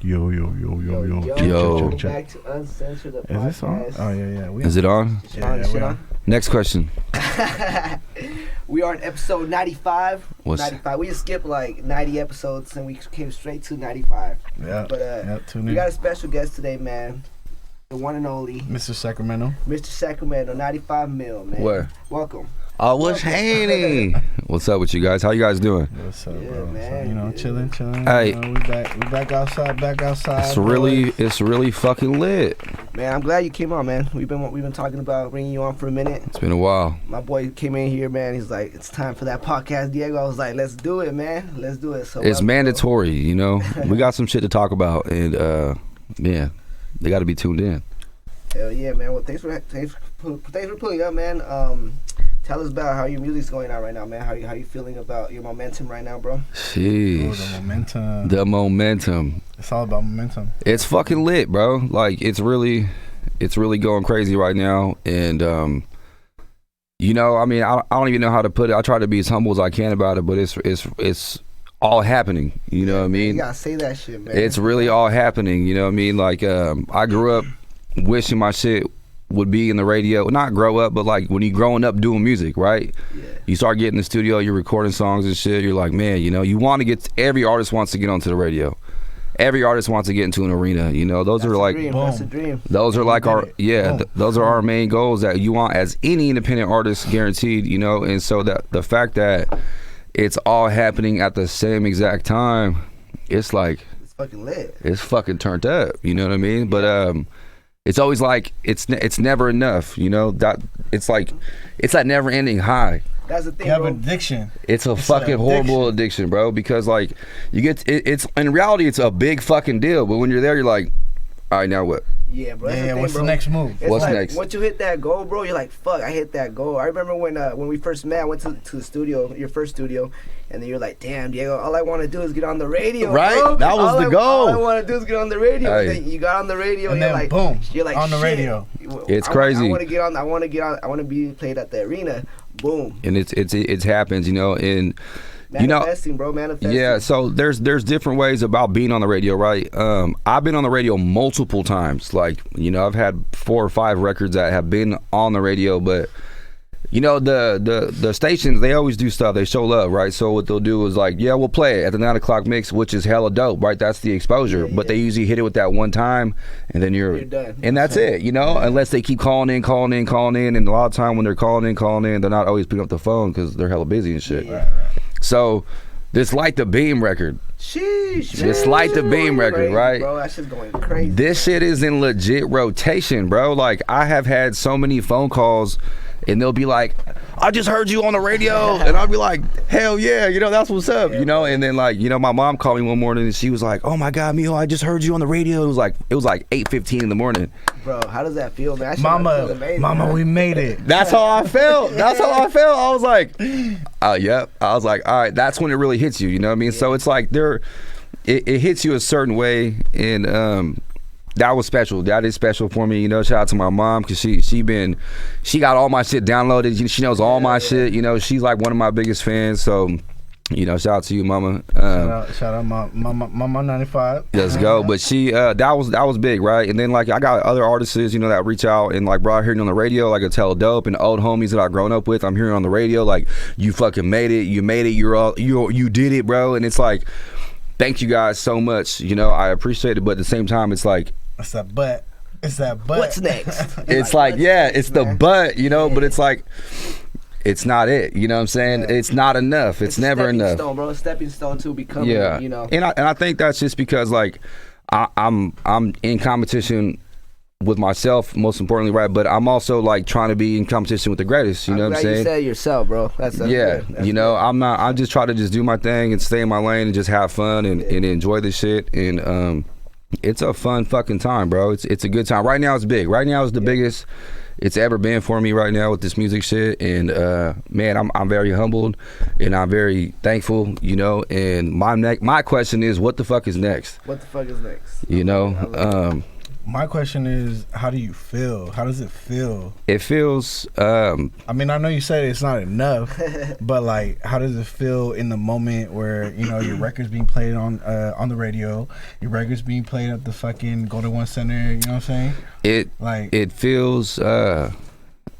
Yo. Welcome back to Uncensored, the podcast. Is this on? Oh, yeah. Is it on? Shit on? Next question. We are in episode 95. What's 95. We just skipped like 90 episodes and we came straight to 95. Yeah. But tune we in. got a special guest today, man. The one and only Mr. Sacramento. Mr. Sacramento, 95 mil, man. Where? Welcome. Oh, what's happening? What's up with you guys? How you guys doing? What's up, Yeah, bro? man. So, chilling. Hey. We back outside. It's really fucking lit. Man, I'm glad you came on, man. We've been talking about bringing you on for a minute. It's been a while. My boy came in here, man. He's like, it's time for that podcast, Diego. I was like, let's do it, man. Let's do it. So It's mandatory, you know. We got some shit to talk about, and yeah, they got to be tuned in. Hell yeah, man. Well, thanks for pulling up, man. Tell us about how your music's going on right now, man. How you feeling about your momentum right now, bro? Jeez. The momentum. The momentum. It's all about momentum. It's fucking lit, bro. Like it's really going crazy right now, and you know, I mean, I don't even know how to put it. I try to be as humble as I can about it, but it's all happening. You know what I mean? You gotta say that shit, man. It's really all happening. You know what I mean? Like I grew up wishing my shit would be in the radio. Not grow up, but like when you growing up doing music, right? Yeah. You start getting in the studio, you're recording songs and shit. You're like, man, you know, you want to get. Every artist wants to get onto the radio. Every artist wants to get into an arena. You know, those That's are like, That's a dream. those are like our those are our main goals that you want as any independent artist, guaranteed. You know, and so that the fact that it's all happening at the same exact time, it's like It's fucking lit. it's fucking turned up. You know what I mean? But it's always like it's never enough. You know that it's like it's that never ending high. That's the thing, You have bro. an addiction. It's a fucking horrible addiction, bro. Because like you get it's in reality it's a big fucking deal. But when you're there, you're like, all right, now what? Yeah, bro. That's the Yeah, thing, what's bro. the next move? It's What's like, next? Once you hit that goal, bro, you're like, fuck, I hit that goal. I remember when we first met, I went to the studio, your first studio, and then you're like, damn, Diego, all I want to do is get on the radio, Right? bro. That was the goal. All I want to do is get on the radio. Hey. And then you got on the radio, And you're then like, boom, you're like, on the shit. radio. It's crazy. I want to get on. I want to be played at the arena. Boom. And it happens, you know. And you know, Manifesting, bro. Manifesting. yeah. So there's different ways about being on the radio, right? I've been on the radio multiple times. Like, you know, I've had 4 or 5 records that have been on the radio, but you know, the stations, they always do stuff. They show love, right? So what they'll do is like, yeah, we'll play it at the 9 o'clock mix, which is hella dope, right? That's the exposure. Yeah, but yeah. they usually hit it with that one time, and then you're done. and that's it, you know. Unless they keep calling in, and a lot of time when they're calling in, they're not always picking up the phone because they're hella busy and shit. Yeah. So this Light the Beam record. Sheesh. Just man. like the Shit's Beam going record, crazy, right? Bro, that shit's going crazy. This shit is in legit rotation, bro. Like I have had so many phone calls, and they'll be like, "I just heard you on the radio," and I'll be like, "Hell yeah, you know that's what's up," you know. And then like, you know, my mom called me one morning and she was like, "Oh my God, Mio, I just heard you on the radio." It was like 8:15 in the morning. Bro, how does that feel, man? That shit must feel amazing, Mama, man. we made it. That's how I felt. That's how I felt. I was like, yep. I was like, all right, that's when it really hits you. You know what I mean? So it's like it hits you a certain way, and that was special. That is special for me. You know, shout out to my mom because she got all my shit downloaded. She knows all my shit. You know, she's like one of my biggest fans. So, you know, shout out to you, mama. Shout out Mama 95. Let's go. But she that was big, right? And then like I got other artists, you know, that reach out and like, bro, I heard you on the radio, like a Tell Dope and old homies that I've grown up with. I'm hearing on the radio, like, you fucking made it. You made it. You did it, bro. And it's like, thank you guys so much. You know, I appreciate it. But at the same time, it's like, It's that butt. What's next? it's like, yeah, it's the butt, you know, but it's like, it's not it. You know what I'm saying? Yeah. It's not enough. It's never enough. Stone, bro. Stepping stone to becoming, Yeah. you know. And I think that's just because like I'm in competition with myself, most importantly, right? But I'm also like trying to be in competition with the greatest. You know what I'm saying? You said yourself, bro. That's yeah. good. That's you know, good. I just try to just do my thing and stay in my lane and just have fun and enjoy the shit. And it's a fun fucking time, bro. It's a good time. Right now it's big. Right now it's the biggest it's ever been for me right now with this music shit. And man, I'm very humbled and I'm very thankful, you know. And my question is, what the fuck is next? What the fuck is next? You know, my question is, how do you feel? How does it feel? It feels. I mean, I know you said it's not enough, but like, how does it feel in the moment where your record's being played on the radio, your record's being played at the fucking Golden One Center? You know what I'm saying? It feels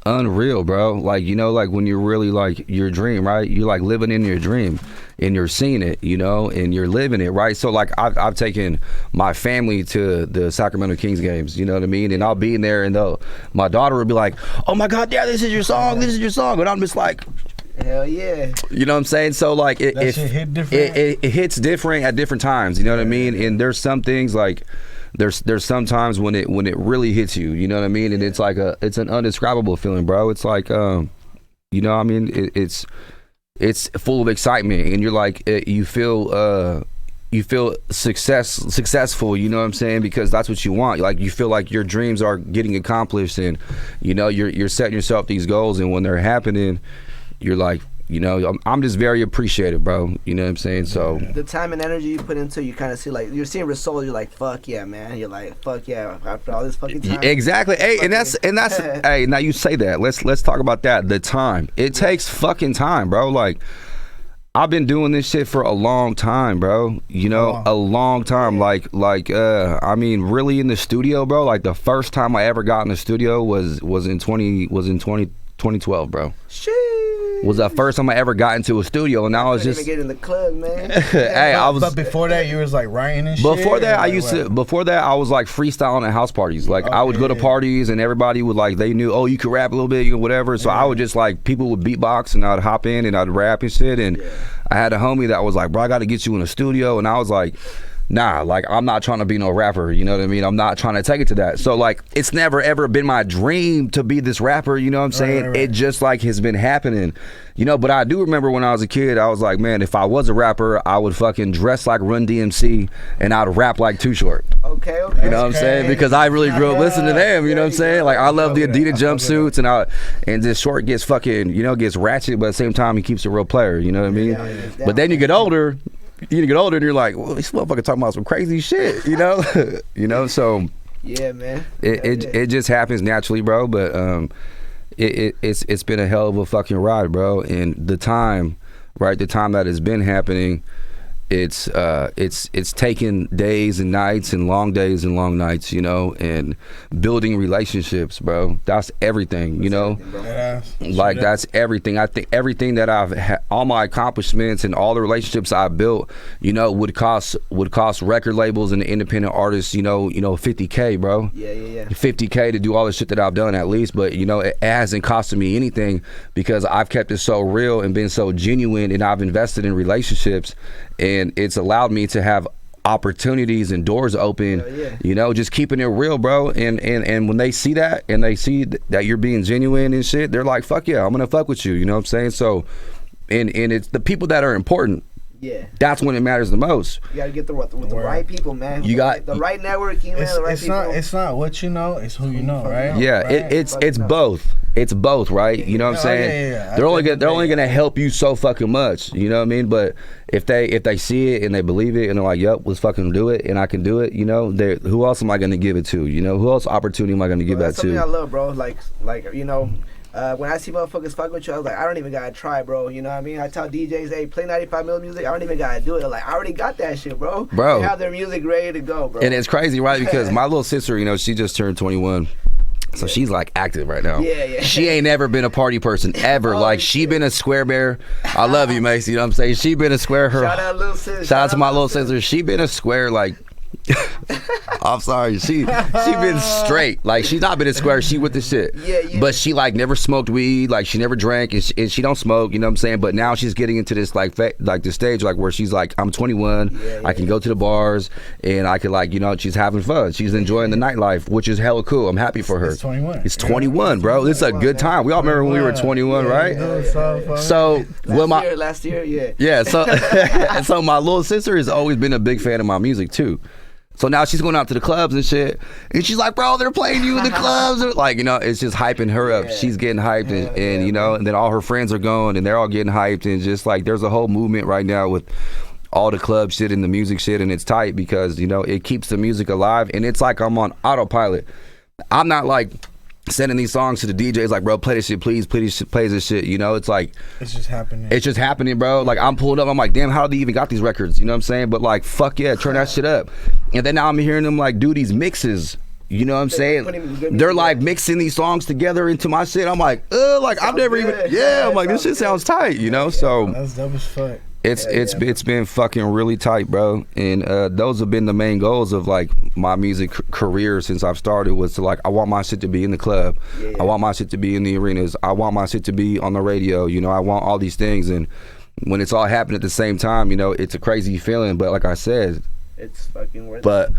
unreal, bro. Like like when you're really like your dream, right? You're like living in your dream. And you're seeing it, and you're living it, right? So like I've taken my family to the Sacramento Kings games, you know what I mean? And I'll be in there, and my daughter will be like, "Oh my God, Dad, this is your song, and I'm just like, hell yeah. You know what I'm saying? So like it shit hit different. It hits different at different times, you know what I mean? And there's some things like there's some times when it really hits you, you know what I mean? And it's like it's an indescribable feeling, bro. It's like it's full of excitement, and you're like you feel successful, you know what I'm saying? Because that's what you want. Like you feel like your dreams are getting accomplished, and you're setting yourself these goals, and when they're happening, you're like, I'm just very appreciative, bro. You know what I'm saying? So the time and energy you put into, you kind of see like you're seeing results. You're like, fuck yeah, man. You're like, fuck yeah, after all this fucking time. Exactly. Hey, and that's hey. Now you say that. Let's talk about that. The time. It takes fucking time, bro. Like I've been doing this shit for a long time, bro. A long time. Yeah. I mean, really in the studio, bro. Like the first time I ever got in the studio was in 2012, bro. Shit. Was the first time I ever got into a studio, and I was just get in the club, man. Hey, But before that, you was like writing and shit. Before that, I was like freestyling at house parties. Like I would go to parties, and everybody would like, they knew, oh, you could rap a little bit, whatever. So I would just like, people would beatbox, and I'd hop in and I'd rap and shit. And I had a homie that was like, bro, I got to get you in a studio, and I was like, nah, like I'm not trying to be no rapper, you know what I mean? I'm not trying to take it to that. So like it's never ever been my dream to be this rapper, you know what I'm saying? Right. It just like has been happening, but I do remember when I was a kid, I was like, man, if I was a rapper, I would fucking dress like Run DMC and I'd rap like Too Short. Okay. You know what I'm saying? Because I really grew up listening to them, you know what I'm saying? Like I love the Adidas jumpsuits, and this Short gets fucking, gets ratchet, but at the same time he keeps a real player, you know what I mean? But then you get older, and you're like, well, this motherfucker talking about some crazy shit, so yeah, man. It just happens naturally, bro. But it's been a hell of a fucking ride, bro. And the time that has been happening, it's taken days and nights and long days and long nights, and building relationships, bro. That's everything, like that's everything. I think everything that I've had, all my accomplishments and all the relationships I built, would cost record labels and independent artists, $50K, bro. Yeah. $50K to do all the shit that I've done at least, but it hasn't costed me anything because I've kept it so real and been so genuine, and I've invested in relationships. And it's allowed me to have opportunities and doors open, just keeping it real, bro. And when they see that, and they see that you're being genuine and shit, they're like, fuck yeah, I'm gonna fuck with you, you know what I'm saying? So, and it's the people that are important. Yeah. That's when it matters the most. You gotta get with the right people, man. You got the right networking, man. The right people. It's not what you know, it's who you know, right? Yeah, right? It's both. It's both, right? You know what I'm saying? Yeah. They're only gonna help you so fucking much. You know what I mean? But if they see it and they believe it and they're like, yep, let's fucking do it, and I can do it. Who else am I gonna give it to? Who else opportunity am I gonna give that to? That's something I love, bro. Like when I see motherfuckers fuck with you, I was like, I don't even gotta try, bro. You know what I mean? I tell DJs, hey, play 95 mil music. I don't even gotta do it. Like, I already got that shit, bro. They have their music ready to go, bro. And it's crazy, right? Because my little sister, she just turned 21. So she's like active right now. Yeah. She ain't never been a party person ever. Like she been a square bear. I love you, Mace. You know what I'm saying? She been a square. Shout out little sis. Shout out to my little sister. She been a square like. I'm sorry. She been straight. Like she's not been a square. She with the shit. Yeah. But she like never smoked weed. Like she never drank, and she don't smoke. You know what I'm saying? But now she's getting into this like the stage like where she's like, I'm 21. I can go to the bars and I can like she's having fun. She's enjoying the nightlife, which is hella cool. I'm happy for her. It's 21. It's 21, bro. It's a good time. We all remember when we were 21, right? So last year, yeah. Yeah. So my little sister has always been a big fan of my music too. So now she's going out to the clubs and shit, and she's like, bro, they're playing you in the clubs. Like, it's just hyping her up. She's getting hyped, and then all her friends are going, and they're all getting hyped, and just like there's a whole movement right now with all the club shit and the music shit, and it's tight because, you know, it keeps the music alive, and it's like I'm on autopilot. I'm not like sending these songs to the DJs like, bro, play this shit, please, play this shit, you know? It's like, it's just happening. It's just happening, bro. Like, I'm pulled up, I'm like, damn, how they even got these records? You know what I'm saying? But like, fuck yeah, turn that shit up. And then now I'm hearing them like do these mixes. You know what I'm saying? They're like mixing these songs together into my shit. I'm like, like I've never even, I'm like, this shit sounds tight, you know? So that's dope as fuck. It's been fucking really tight, bro. And those have been the main goals of like my music career since I've started, was to like, I want my shit to be in the club. I want my shit to be in the arenas. I want my shit to be on the radio. You know, I want all these things. And when it's all happening at the same time, you know, it's a crazy feeling. But like I said, it's fucking worth it.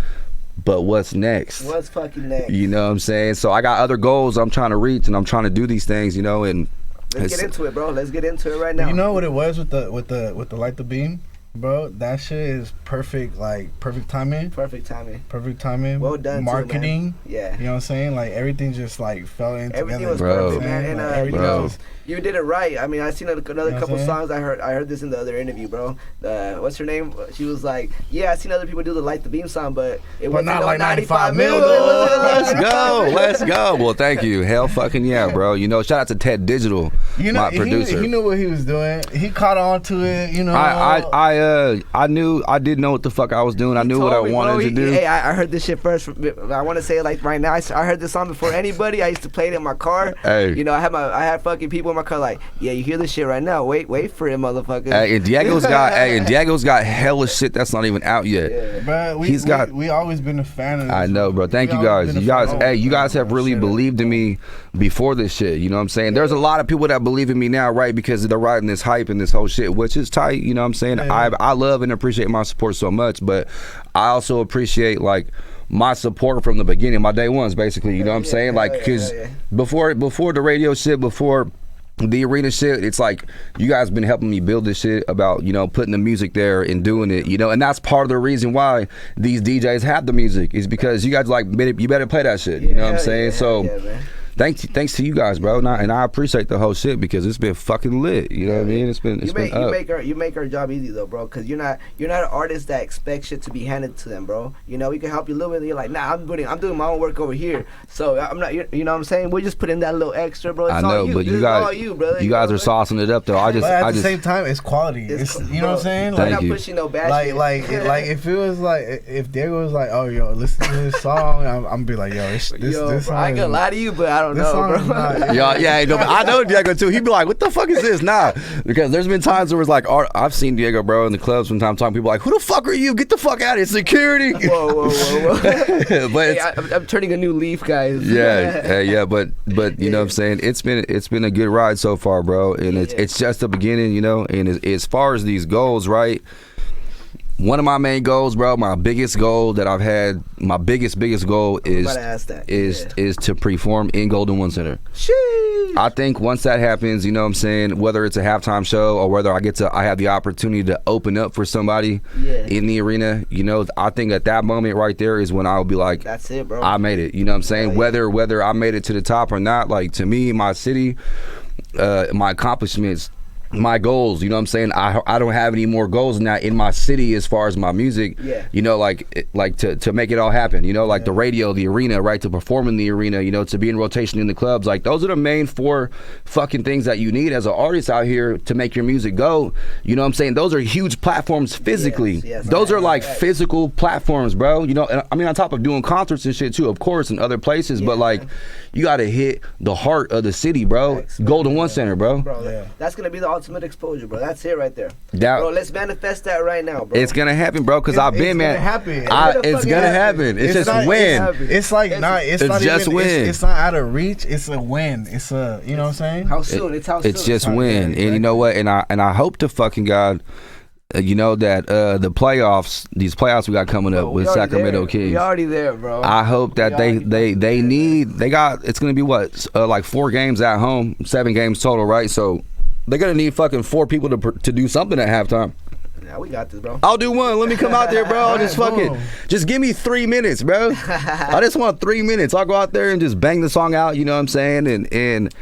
But what's next? What's fucking next? You know what I'm saying? So I got other goals I'm trying to reach, and I'm trying to do these things, you know, and let's get into it, bro. Let's get into it right now. You know what it was with the Light the Beam, bro? That shit is perfect, like perfect timing. Perfect timing. Perfect timing. Well done, marketing. Too, man. Yeah. You know what I'm saying? Like everything just like fell in everything together. Was perfect, man. Like, and you know, you did it right. I mean, I seen another couple songs. I heard this in the other interview, bro. What's her name? She was like, yeah, I seen other people do the Light the Beam song, but it was not like 95 mil. Let's go. Well, thank you. Hell fucking yeah, bro. You know, shout out to Ted Digital, my producer. He knew what he was doing. He caught on to it. You know, I didn't know what the fuck I was doing. I knew what I wanted to do. Hey, I heard this shit first. I want to say it like right now. I heard this song before anybody. I used to play it in my car. Hey. You know, I had fucking people in my car like, yeah, you hear this shit right now. Wait for it, motherfucker. Hey, and Diego's got hella shit that's not even out yet. Yeah. But we always been a fan of this. I know, bro. Thank you guys. You guys have really believed in me before this shit. You know what I'm saying? There's a lot of people that believe in me now, right? Because they're riding this hype and this whole shit, which is tight. You know what I'm saying? Yeah. I love and appreciate my support so much, but I also appreciate like my support from the beginning, my day ones, basically. You know what I'm saying? Like, because before the radio shit, before the arena shit, it's like you guys been helping me build this shit about, you know, putting the music there and doing it, you know, and that's part of the reason why these DJs have the music, is because you guys like, you better play that shit, you know what I'm saying? Thanks to you guys, bro, and I appreciate the whole shit because it's been fucking lit. You know what I mean? You make our job easy though, bro, because you're not an artist that expects shit to be handed to them, bro. You know, we can help you a little bit. You're like, nah, I'm doing my own work over here, so I'm not. You know what I'm saying? We just put in that little extra, bro. It's I know, all you. But you guys, you guys are saucing it up though. But at the same time, it's quality. It's you know what I'm saying? Like, not pushing no bad shit. Like if it was like if Diego was like, oh yo, listen to this song, I'm be like, yo, this song. I ain't gonna lie to you, but I don't know, bro. I know Diego too. He'd be like, "What the fuck is this?" Nah, because there's been times where it's like, I've seen Diego, bro, in the clubs from time to time. People are like, "Who the fuck are you? Get the fuck out of here, security!" Whoa. But I'm turning a new leaf, guys. Yeah. But you know what I'm saying? It's been a good ride so far, bro, and it's just the beginning, you know. And as far as these goals, right? One of my main goals, bro, my biggest goal that I've had, my biggest goal is to perform in Golden One Center. Sheesh. I think once that happens, you know what I'm saying, whether it's a halftime show or whether I have the opportunity to open up for somebody in the arena, you know, I think at that moment right there is when I'll be like, that's it, bro. I made it. You know what I'm saying? Whether I made it to the top or not, like, to me, my city, my accomplishments, my goals, you know what I'm saying? I don't have any more goals than that in my city as far as my music. You know, like to make it all happen, you know, like the radio, the arena, right, to perform in the arena, you know, to be in rotation in the clubs. Like, those are the main 4 fucking things that you need as an artist out here to make your music go. You know what I'm saying? Those are huge platforms physically. Those are like physical platforms, bro. You know, and I mean, on top of doing concerts and shit too, of course, in other places, but like, you got to hit the heart of the city, bro. Golden One Center, bro. That's going to be the ultimate exposure, bro. That's it right there. Bro, let's manifest that right now, bro. It's gonna happen, bro, because I've been, man. It's gonna happen. It's just win. It's like, it's not just win. It's not out of reach. It's a win. It's a, you know what I'm saying? How soon? It's just win. And you know what? And I hope to fucking God, you know, that these playoffs we got coming up with Sacramento Kings. We already there, bro. I hope that they got, it's gonna be what, like 4 games at home, 7 games total, right? So they're gonna need fucking 4 people to do something at halftime. Yeah, we got this, bro. I'll do one. Let me come out there, bro. Just give me 3 minutes, bro. I just want 3 minutes. I'll go out there and just bang the song out. You know what I'm saying? And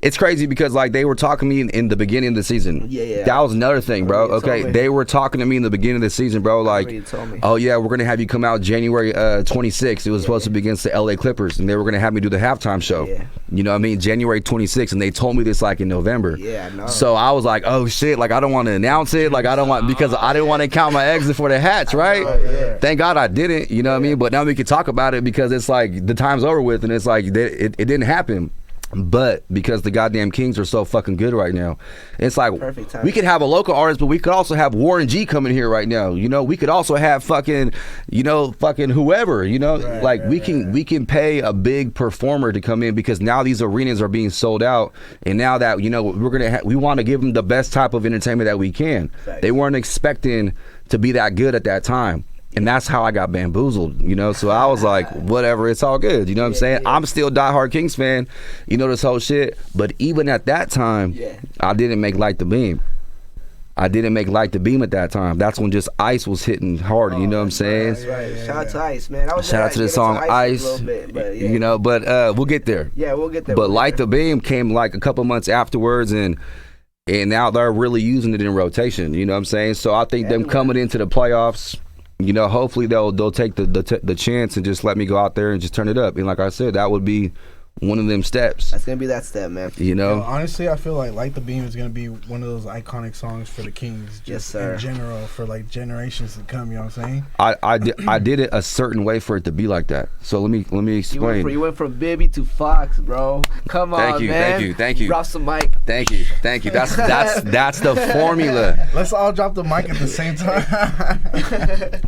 It's crazy because like they were talking to me in the beginning of the season. Yeah. That was another thing, bro. Okay, they were talking to me in the beginning of the season, bro. Like, oh yeah, we're gonna have you come out January 26th. It was supposed to be against the LA Clippers, and they were gonna have me do the halftime show. Yeah. You know what I mean? January 26th, and they told me this like in November. Yeah, I know. So I was like, oh shit, like I don't want to announce it, like I don't want because I didn't want to count my eggs before the hatch, right? Thank God I didn't. You know what I mean? But now we can talk about it because it's like the time's over with, and it's like it didn't happen. But because the goddamn Kings are so fucking good right now, it's like we could have a local artist, but we could also have Warren G coming here right now. You know, we could also have fucking whoever. You know, we can pay a big performer to come in because now these arenas are being sold out, and now that we want to give them the best type of entertainment that we can. They weren't expecting to be that good at that time. And that's how I got bamboozled, you know? So I was like, whatever, it's all good. You know what I'm saying? I'm still a diehard Kings fan, you know, this whole shit. But even at that time, I didn't make Light the Beam. I didn't make Light the Beam at that time. That's when just Ice was hitting hard, you know what I'm saying? Right. Shout out to Ice, man. Shout out to the song Ice, you know, but we'll get there. Yeah, we'll get there. But Light the Beam came like a couple months afterwards, and now they're really using it in rotation, you know what I'm saying? So I think them coming into the playoffs, you know, hopefully they'll take the chance and just let me go out there and just turn it up. And like I said, that would be one of them steps. That's gonna be that step, man. You know, honestly, I feel like Light the Beam is gonna be one of those iconic songs for the Kings. Yes, sir. In general, for like generations to come. You know what I'm saying? I did it a certain way for it to be be like that. So let me explain. You went from Bibby to Fox, bro. Come on, man. Thank you. Drop some mic. Thank you. That's the formula. Let's all drop the mic at the same time.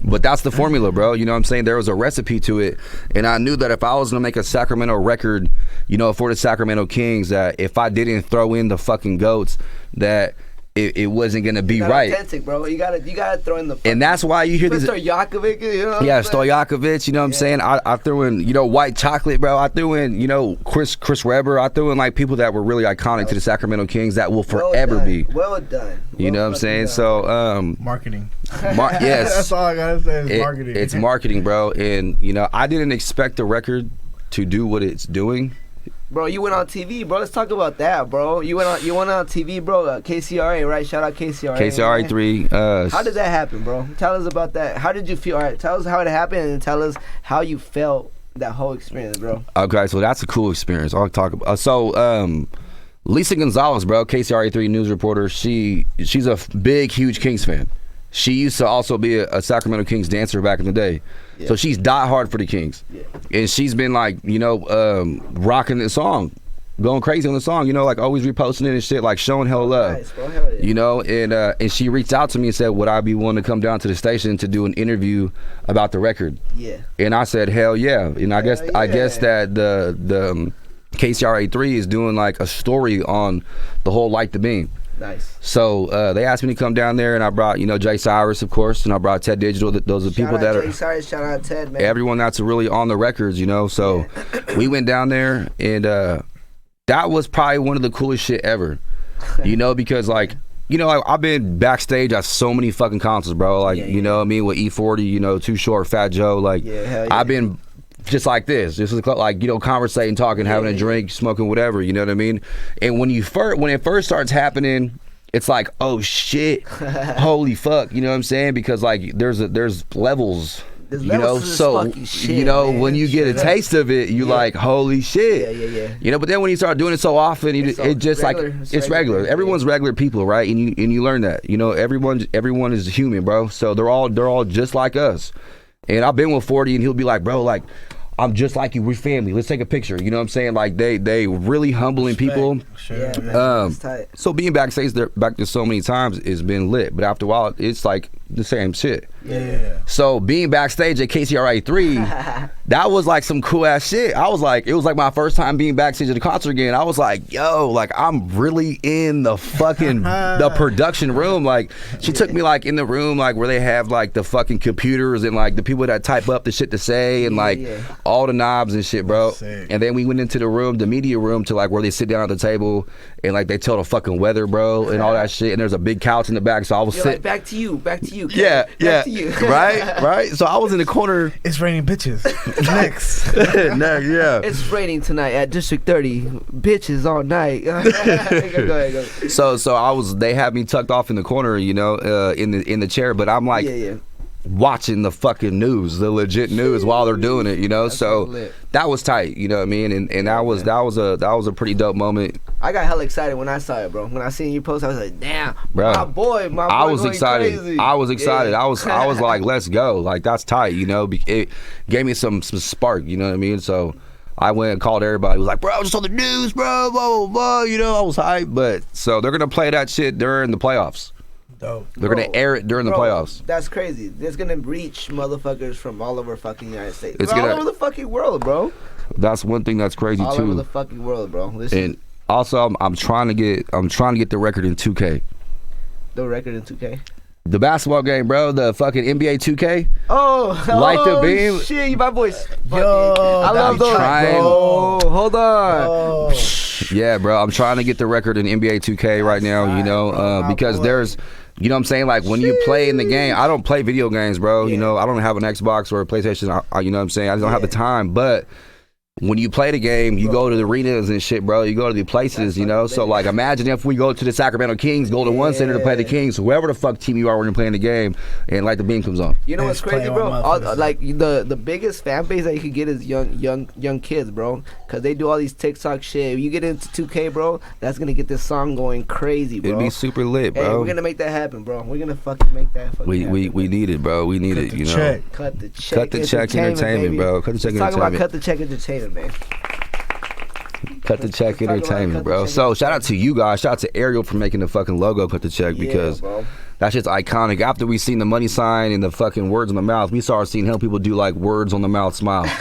But that's the formula, bro. You know what I'm saying? There was a recipe to it, and I knew that if I was gonna make a Sacramento record, you know, for the Sacramento Kings, that if I didn't throw in the fucking goats, that it wasn't gonna be right. Authentic, bro. You gotta throw in the. And that's why you hear these. Stojakovic, you know. Yeah, Stojakovic. You know what I'm saying? I threw in, you know, White Chocolate, bro. I threw in, you know, Chris Webber. I threw in like people that were really iconic to the Sacramento Kings that will forever be. Well done. You know what I'm saying? So marketing. Yes. That's all I gotta say is marketing. It's marketing, bro. And you know, I didn't expect the record to do what it's doing. Bro, you went on TV, bro. Let's talk about that, bro. You went on TV, bro. KCRA, right? Shout out KCRA. KCRA 3. How did that happen, bro? Tell us about that. How did you feel? All right, tell us how it happened and tell us how you felt that whole experience, bro. Okay, so that's a cool experience. I'll talk about. Lisa Gonzalez, bro, KCRA 3 news reporter. She's a big, huge Kings fan. She used to also be a Sacramento Kings dancer back in the day. Yeah. So she's diehard for the Kings. Yeah. And she's been like, you know, rocking the song, going crazy on the song, you know, like always reposting it and shit, like showing hell love. Nice, bro. Hell yeah. You know, and she reached out to me and said, would I be willing to come down to the station to do an interview about the record? Yeah. And I said, hell yeah. And I guess that the KCRA 3 is doing like a story on the whole Light the Beam. Nice. So they asked me to come down there, and I brought, you know, Jay Cyrus, of course, and I brought Ted Digital. Those are people that are. Jay Cyrus, shout out Ted, man. Everyone that's really on the records, you know. So we went down there, and that was probably one of the coolest shit ever, you know, because like, you know, I've been backstage at so many fucking concerts, bro. Like, you know what I mean, with E40, you know, Too Short, Fat Joe, like, I've been. Just like this, just like, you know, conversating, talking, having a drink, smoking, whatever, you know what I mean? And when it first starts happening, it's like, oh shit, holy fuck, you know what I'm saying? Because like there's levels, you know, so shit, you know, man, when you get a taste of it, you like, holy shit, you know. But then when you start doing it so often, it just regular, like it's regular. Everyone's regular people, right? And you learn that, you know, everyone is human, bro. So they're all just like us. And I've been with 40, and he'll be like, bro, like, I'm just like you. We're family. Let's take a picture. You know what I'm saying? Like they really humbling people. Sure. Yeah, man. So being backstage there so many times has been lit. But after a while, it's like the same shit. Yeah. So being backstage at KCRA 3, that was like some cool ass shit. It was like my first time being backstage at a concert again. I was like, yo, like I'm really in the fucking the production room. Like she took me like in the room like where they have like the fucking computers and like the people that type up the shit to say and like all the knobs and shit, bro. And then we went into the room, the media room, to like where they sit down at the table and like they tell the fucking weather, bro, and all that shit. And there's a big couch in the back, so I was sitting. Like, back to you. to you. Yeah, back to you. right. So I was in the corner. It's raining bitches. Next. Next, yeah. It's raining tonight at District 30. Bitches all night. Go ahead. So they had me tucked off in the corner, you know, in the chair, but I'm like watching the fucking news, the legit news while they're doing it, you know. That's so that was tight, you know what I mean? And that was a pretty dope moment. I got hella excited when I saw it, bro. When I seen you post, I was like, damn, bro, my boy I was excited. Crazy. I was excited. Yeah. I was like, let's go. Like, that's tight, you know. It gave me some spark, you know what I mean? So I went and called everybody. Was like, bro, I just saw the news, bro, blah, blah, blah. You know, I was hyped. But so they're gonna play that shit during the playoffs. Dope. They're gonna air it during the playoffs. That's crazy. It's gonna reach motherfuckers from all over fucking United States. It's all over the fucking world, bro. That's one thing that's crazy all too. All over the fucking world, bro. And also, I'm trying to get the record in 2K. The record in 2K. The basketball game, bro. The fucking NBA 2K. Oh, Light the beam. Shit, my voice. Yo, I love those. Bro, hold on. Yeah, bro. I'm trying to get the record in NBA 2K right now. You know, because there's. You know what I'm saying? Like, when you play in the game, I don't play video games, bro. You know, I don't have an Xbox or a PlayStation. You know what I'm saying? I just don't have the time. But when you play the game, you go to the arenas and shit, bro. You go to the places, you know? So, like, imagine if we go to the Sacramento Kings, go to one center to play the Kings, whoever the fuck team you are when you're playing the game, and, like, the beam comes on. You know what's crazy, bro? Like, the biggest fan base that you could get is young kids, bro. Because they do all these TikTok shit. If you get into 2K, bro, that's going to get this song going crazy, bro. It'd be super lit, bro. Hey, we're going to make that happen, bro. We're going to fucking make that happen. We need it, bro. We need it, you know? Cut the check. Cut the check entertainment, bro. Cut the check entertainment. Talk about cut the check entertainment, man. Cut the check entertainment, bro. So shout out to you guys. Shout out to Ariel for making the fucking logo Cut the Check, because that shit's iconic. After we seen the money sign and the fucking words on the mouth, we started seeing hell people do like words on the mouth smile.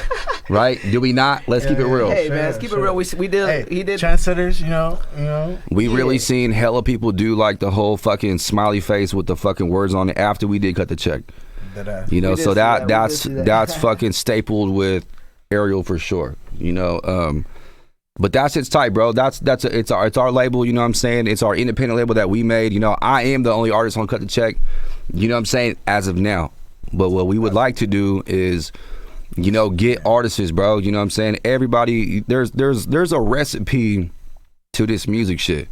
Right? Do we not? Let's keep it real. Hey, man, let's keep it real. We did. Hey, he did. Trendsetters, you know. We really seen hella people do like the whole fucking smiley face with the fucking words on it after we did Cut the Check. You know, so that's fucking stapled with Ariel for sure. You know, but that shit's tight, bro. It's our label, you know what I'm saying? It's our independent label that we made. You know, I am the only artist on Cut the Check, you know what I'm saying, as of now. But what we would like to do is, you know, get artists, bro. You know what I'm saying? Everybody, there's a recipe to this music shit.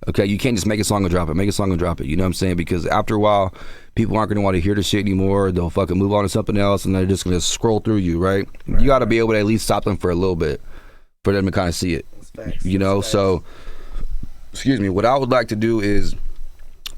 Okay, you can't just make a song and drop it. Make a song and drop it. You know what I'm saying? Because after a while, people aren't gonna want to hear the shit anymore. They'll fucking move on to something else, and they're just gonna scroll through you, right? You got to be able to at least stop them for a little bit, for them to kind of see it. You know, so excuse me. What I would like to do is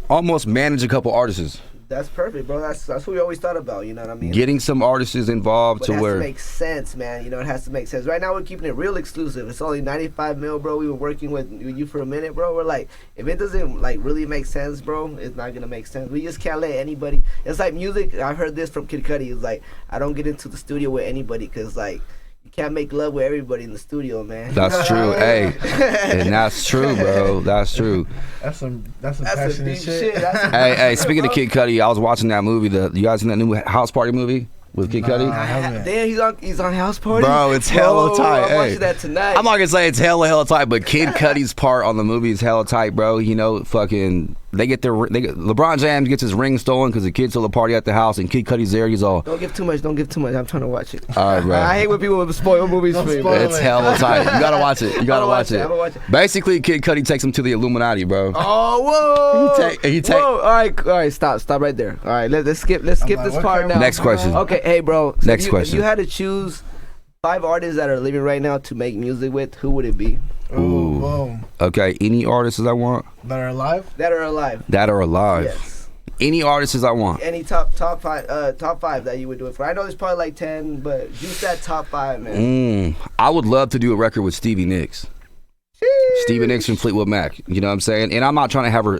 almost manage a couple artists. That's perfect, bro. That's what we always thought about. You know what I mean? Getting some artists involved but to where it has to make sense, man. You know, it has to make sense. Right now, we're keeping it real exclusive. It's only 95 mil, bro. We were working with you for a minute, bro. We're like, if it doesn't like really make sense, bro, it's not gonna make sense. We just can't let anybody. It's like music. I heard this from Kid Cudi. It's like, I don't get into the studio with anybody because like, you can't make love with everybody in the studio, man. That's true. Hey, and that's true, bro. That's true. That's some passionate shit. Hey, speaking of Kid Cudi, I was watching that movie. You guys seen that new House Party movie with Kid Cudi? Damn, he's on House Party. Bro, it's hella tight. I'm watching that tonight. I'm not gonna say it's hella tight, but Kid Cudi's part on the movie is hella tight, bro. You know, fucking. LeBron James gets his ring stolen because the kids throw a party at the house, and Kid Cudi's there. He's all, Don't give too much. I'm trying to watch it. All right, bro. I hate when people spoil movies for me, bro. It's hella tight. You gotta watch it. I'm gonna watch it. Basically, Kid Cudi takes him to the Illuminati, bro. Oh, whoa! He take. Whoa. All right. Stop right there. All right, let's skip this part now. Next question. Okay, hey, bro. So Next question. If you had to choose 5 artists that are living right now to make music with, who would it be? Ooh, boom. Okay, any artists I want that are alive. That are alive. Yes. Any artists I want. Any top 5 that you would do it for. I know there's probably like 10, but use that top 5, man. I would love to do a record with Stevie Nicks. Stevie Nicks from Fleetwood Mac. You know what I'm saying? And I'm not trying to have her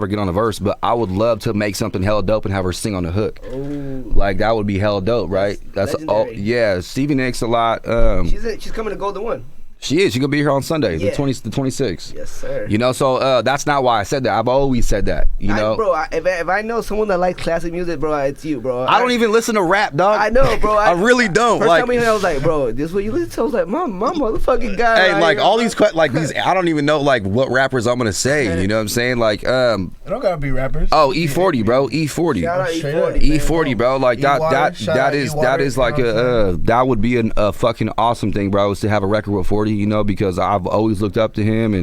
get on a verse, but I would love to make something hella dope and have her sing on the hook. Ooh. Like that would be hella dope, right? That's all. Yeah, Stevie Nicks a lot. She's coming to Golden One. She is. She gonna be here on Sunday, Yeah. the 26th. Yes, sir. You know, so that's not why I said that. I've always said that. You know, bro. If I know someone that likes classic music, bro, it's you, bro. I don't even listen to rap, dog. I know, bro. I really don't. First Like, time I was like, bro, this what you listen to? I was like, my motherfucking guy. hey, right like here, all bro. these I don't even know like what rappers I'm gonna say. You know what I'm saying? Like, It don't gotta be rappers. oh, E40, bro, E40. Shout out Straight E40, up. man. E40, bro, like E-Water, shout out that is like that would be a fucking awesome thing, bro, is to have a record with 40, you know, because I've always looked up to him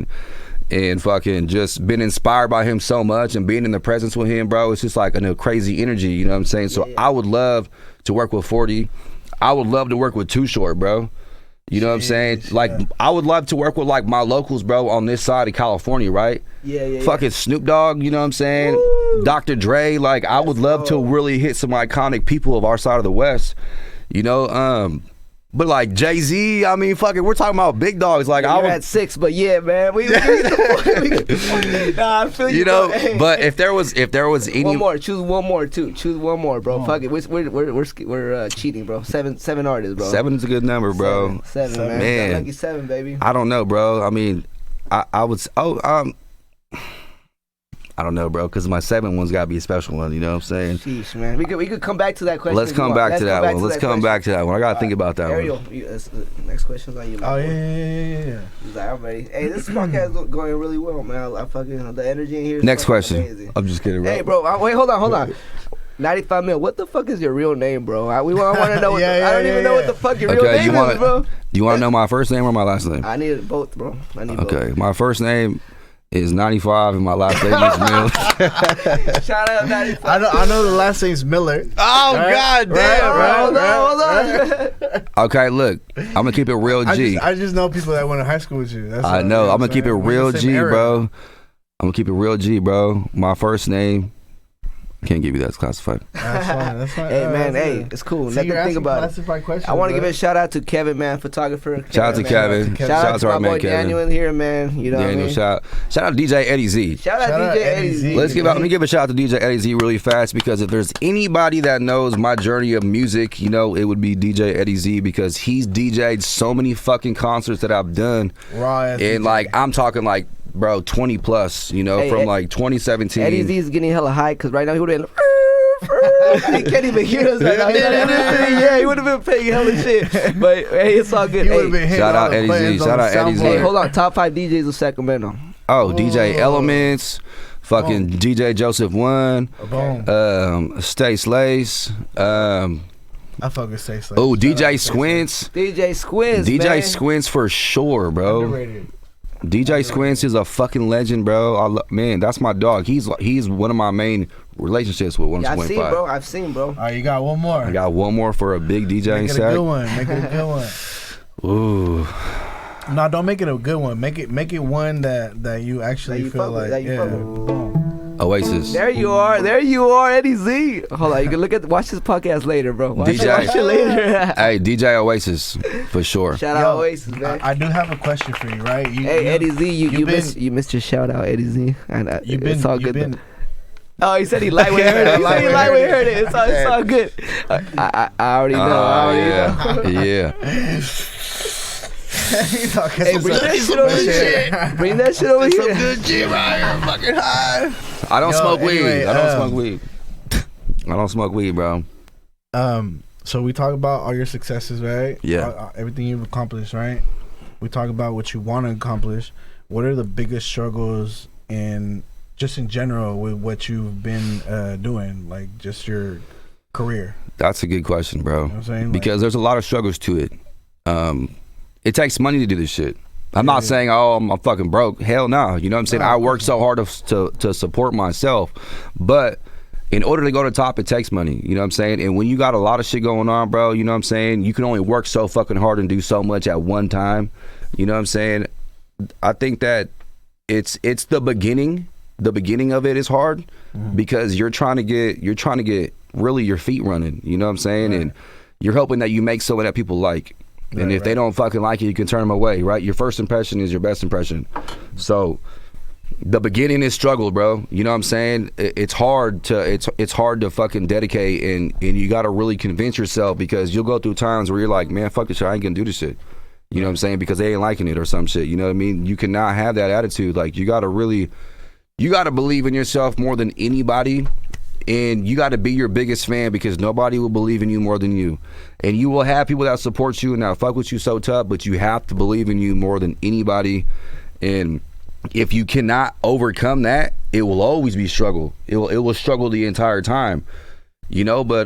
and fucking just been inspired by him so much, and being in the presence with him, bro, it's just like a crazy energy, you know what I'm saying? So I would love to work with 40. I would love to work with Too Short, bro. You know what I'm saying? Like, I would love to work with like my locals, bro, on this side of California, right? Yeah. Fucking Snoop Dogg, you know what I'm saying? Woo. Dr. Dre, like I would love to really hit some iconic people of our side of the West, you know. But like Jay-Z, I mean, fucking, we're talking about big dogs. Like I You're would, at 6, but yeah, man, we nah, I feel you, you know. bro. Hey. But if there was any One more, choose one more too. Choose one more, bro. Fuck it, we're cheating, bro. Seven artists, bro. 7's a good number, bro. Seven, man. Man. Lucky 7, baby. I don't know, bro. I mean, I would. I don't know, bro, because my 7 one's got to be a special one. You know what I'm saying? Sheesh, man. We could come back to that question. Let's come back to that one. Let's come back to that one. I got to think about that Ariel, one. next question's on you. Oh man. yeah. He's like, I'm ready. Hey, this podcast is going really well, man. I fucking the energy in here. Is Next fucking question. amazing. I'm just kidding, bro. Hey, bro. Wait, hold on. 95 mil. What the fuck is your real name, bro? I want to know. I don't even know what the fuck your real name is, bro. Do you want to know my first name or my last name? I need both, bro. I need Okay, both. my first name is 95 and my last name is Mills. Shout out 95. I know the last name's Miller. Oh, Right? God damn, Right? Hold on. Okay, look, I'm going to keep it real G. I just know people that went to high school with you. That's I all, know. you I'm going to keep it saying? We're real the same G, era. bro. I'm going to keep it real G, bro. My first name, I can't give you that. It's classified. That's fine. Hey, man, that's hey, good. it's cool. See, Nothing you're to think asking about it. classified questions, I want to give bro. a shout out to Kevin, man, photographer. Shout out to Kevin. Kevin. Shout out to our my man, boy Kevin. Daniel in here, man. You know what I Daniel, mean? shout out to DJ Eddie Z. Shout out Shout out DJ Eddie Eddie Z. Z. Let me give a shout out to DJ Eddie Z really fast, because if there's anybody that knows my journey of music, you know, it would be DJ Eddie Z, because he's DJ'd so many fucking concerts that I've done. Raw ass And DJ. like, I'm talking like, bro, 20 plus, you know, Hey, from like 2017. Eddie Z is getting hella high because right now he would have been. He can't even hear us right now. Yeah, he would have been paying hella shit. But hey, it's all good. He would've Hey, been hitting Shout all out the Eddie Z. buttons on Shout the out Eddie Z. hey, soundboard. hold on. Top 5 DJs of Sacramento. Oh, DJ Elements, fucking DJ Joseph One, Boom. Stay Slace, I fucking say so. oh, DJ Squints. DJ Squiz, DJ man. Squints for sure, bro. Underrated. DJ Squints is a fucking legend, bro. Man, that's my dog. He's one of my main relationships with Yeah, 125. I've seen, bro. All right, you got one more. I got one more for a big DJ Make it a set. good one. Make it a good one. Ooh. No, don't make it a good one. Make it one that you actually That you feel fuck with, like. that you Yeah. fuck with. Boom. Oasis. There you are, Eddie Z. Hold on, you can watch this podcast later, bro. Watch DJ. it later. Hey, DJ Oasis for sure. Shout out Yo, Oasis, man. I do have a question for you, right? Hey, Eddie Z, you been- missed your shout out, Eddie Z. And it's all good. been, Oh, he said he light when he heard it. He said he light when he heard it. It's all good. I already know. I already know. Yeah. Hey, bring that shit over here. Bring that shit over here. good shit right here. Fucking high. I don't Yo, smoke anyway, weed. I don't smoke weed. I don't smoke weed, bro. So we talk about all your successes, right? Yeah. Everything you've accomplished, right? We talk about what you want to accomplish. What are the biggest struggles in general with what you've been doing, like just your career? That's a good question, bro. You know what I'm saying? Because there's a lot of struggles to it. It takes money to do this shit. I'm not saying, oh, I'm fucking broke. Hell no. You know what I'm saying? I work so hard to support myself. But in order to go to the top, it takes money. You know what I'm saying? And when you got a lot of shit going on, bro, you know what I'm saying? You can only work so fucking hard and do so much at one time. You know what I'm saying? I think that it's the beginning. The beginning of it is hard because you're trying to get really your feet running. You know what I'm saying? Right. And you're hoping that you make someone that people like. And if they don't fucking like it, you can turn them away, right? Your first impression is your best impression. So the beginning is struggle, bro. You know what I'm saying? It's hard to fucking dedicate, and you got to really convince yourself, because you'll go through times where you're like, man, fuck this shit, I ain't gonna do this shit. You know what I'm saying? Because they ain't liking it or some shit. You know what I mean? You cannot have that attitude. Like, you got to believe in yourself more than anybody. And you got to be your biggest fan, because nobody will believe in you more than you. And you will have people that support you and that fuck with you so tough, but you have to believe in you more than anybody. And if you cannot overcome that, it will always be struggle. It will struggle the entire time. You know, but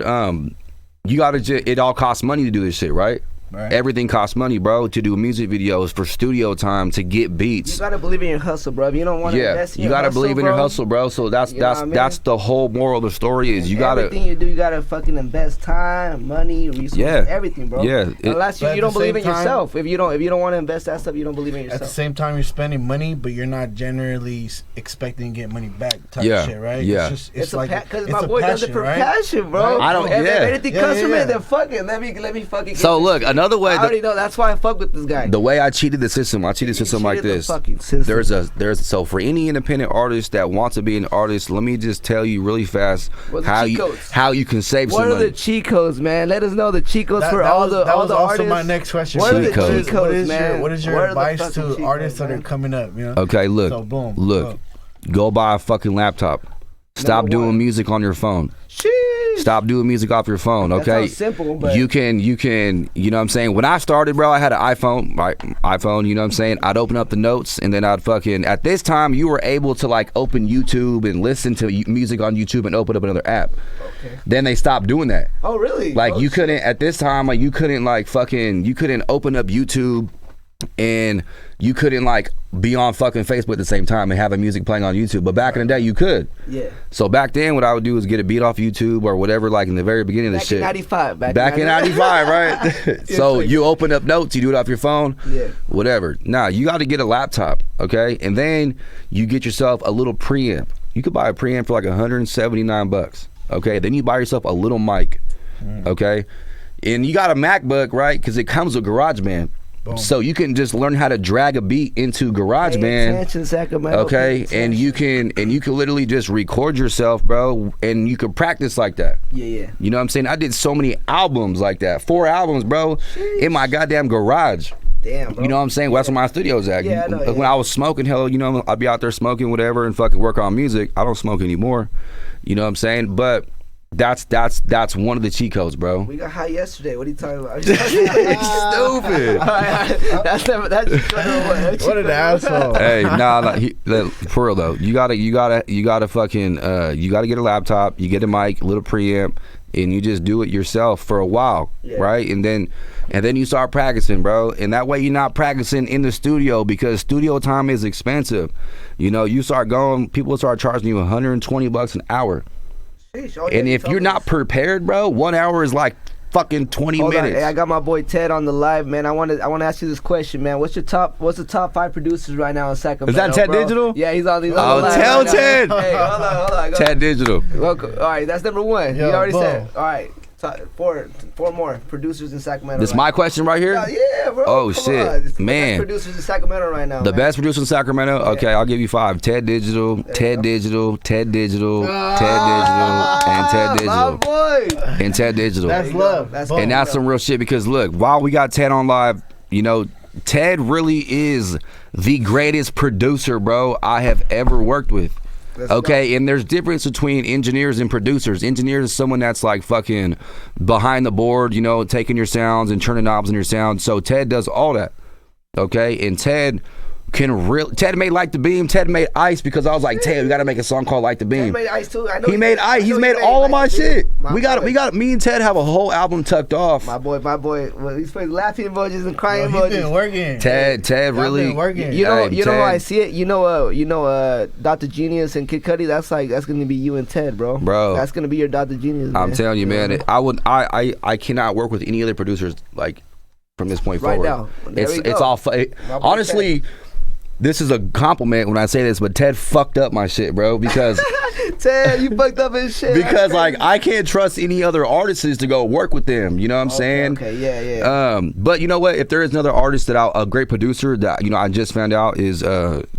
you got to, it all costs money to do this shit, right? Right. Everything costs money, bro, to do music videos, for studio time, to get beats. You gotta believe in your hustle, bro. If you don't want to invest in your hustle, you gotta believe in your hustle, bro. So that's that's the whole moral of the story is you gotta, everything you do, you gotta fucking invest time, money, resources, everything, bro. Yeah. Unless you don't believe in yourself. If you don't want to invest that stuff, you don't believe in yourself. At the same time, you're spending money, but you're not generally expecting to get money back. Type shit, right? Yeah. It's like because my boy does it for passion, bro. I don't. If anything comes from it, then fuck it. Let me fucking. So look, another way. I already know. That's why I fuck with this guy. The way I cheated the system, like this. There's so for any independent artist that wants to be an artist, let me just tell you really fast how you can save some money. What are the cheat codes, man? Let us know the cheat codes for all the artists. Also my next question. What are the cheat codes, man? What is your advice to artists that are coming up? You know? Okay, look. So boom. Look. Go buy a fucking laptop. Stop doing music on your phone. Stop doing music off your phone, okay? That sounds simple, but you can, you know what I'm saying? When I started, bro, I had an iPhone, you know what I'm saying? I'd open up the notes, and then I'd fucking, at this time, you were able to like open YouTube and listen to music on YouTube and open up another app. Okay. Then they stopped doing that. Oh, really? Like you couldn't, at this time, like you couldn't open up YouTube, and you couldn't like be on fucking Facebook at the same time and have a music playing on YouTube. But back in the day, you could. Yeah. So back then, what I would do is get a beat off YouTube or whatever, like in the very beginning of the shit. Back in 95, right? So you open up notes, you do it off your phone. Yeah. Whatever. Nah, you got to get a laptop, okay? And then you get yourself a little preamp. You could buy a preamp for like $179, okay? Then you buy yourself a little mic, okay? And you got a MacBook, right? Because it comes with GarageBand. Boom. So you can just learn how to drag a beat into GarageBand, Sacramento, okay, and you can literally just record yourself, bro, and you can practice like that. Yeah. You know what I'm saying? I did so many albums like that, 4 albums, bro, in my goddamn garage. Damn, bro. You know what I'm saying? Well, that's where my studio's at. Yeah, I know, when I was smoking, hell, you know, I'd be out there smoking whatever and fucking work on music. I don't smoke anymore. You know what I'm saying? But that's one of the cheat codes, bro. We got high yesterday. What are you talking about? Stupid. That's what an asshole. Hey, for real though. You gotta fucking you gotta get a laptop. You get a mic, a little preamp, and you just do it yourself for a while, right? And then you start practicing, bro. And that way you're not practicing in the studio, because studio time is expensive. You know, you start going, people start charging you $120 an hour. And if you're not prepared, bro, 1 hour is like fucking 20 minutes. Hey, I got my boy Ted on the live, man. I want to ask you this question, man. What's the top 5 producers right now in Sacramento? Is that Ted bro? Digital? Yeah, he's on the live. Tell right Ted. Hey, hold on. Ted Digital. Welcome. All right, that's number 1. You already said. All right. 4 more producers in Sacramento. This my question right here? Yeah, bro. Oh, shit. Man. The best producers in Sacramento right now. The best producer in Sacramento? Okay, I'll give you 5. Ted Digital, Ted Digital, Ted Digital, Ted Digital, and Ted Digital. My boy. And Ted Digital. That's love. And that's some real shit, because look, while we got Ted on live, you know, Ted really is the greatest producer, bro, I have ever worked with. Okay, and there's difference between engineers and producers. Engineers is someone that's like fucking behind the board, you know, taking your sounds and turning knobs in your sound. So Ted does all that. Okay, and Ted made Like the Beam. Ted made Ice, because I was like, Ted, we gotta make a song called Like the Beam. Ted made Ice too. I know he made Ice. He's made all of my shit. We got me and Ted have a whole album tucked off. My boy. Well, he's putting laughing emojis and crying emojis. He's been working. Ted really been working. You know how I see it. You know, Dr. Genius and Kid Cudi. That's gonna be you and Ted, bro. That's gonna be your Dr. Genius. I'm telling you, man. I cannot work with any other producers like from this point forward. Right now, it's all honestly. Ted. This is a compliment when I say this, but Ted fucked up my shit, bro, because Ted, you fucked up his shit. Because like I can't trust any other artists to go work with them. You know what I'm saying? Okay, yeah. But you know what? If there is another artist that a great producer that I just found out is